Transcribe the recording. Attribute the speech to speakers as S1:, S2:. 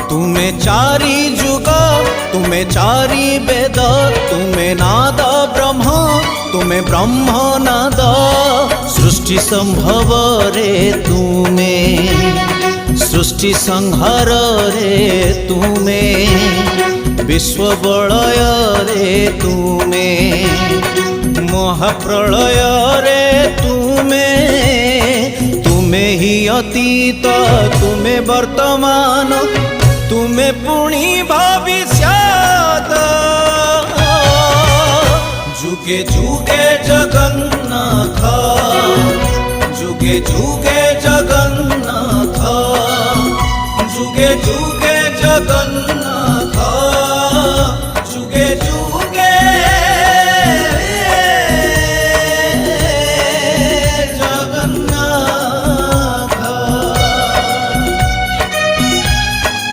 S1: तुमे चारि जुग तुमे चारि वेद तुमे नाद ब्रह्म तुमे ब्रह्म नाद सृष्टि संभव रे तुमे सृष्टि संहार रे तुमे विश्व बलय रे तुमे महाप्रलय रे तुमे तुमे ही अतीत तुमे वर्तमान तुमे पुणी भविष्यत जुगे जुगे जगन्नाथ जुगे जुगे जगन्नाथ जुगे जुगे जगन्नाथ।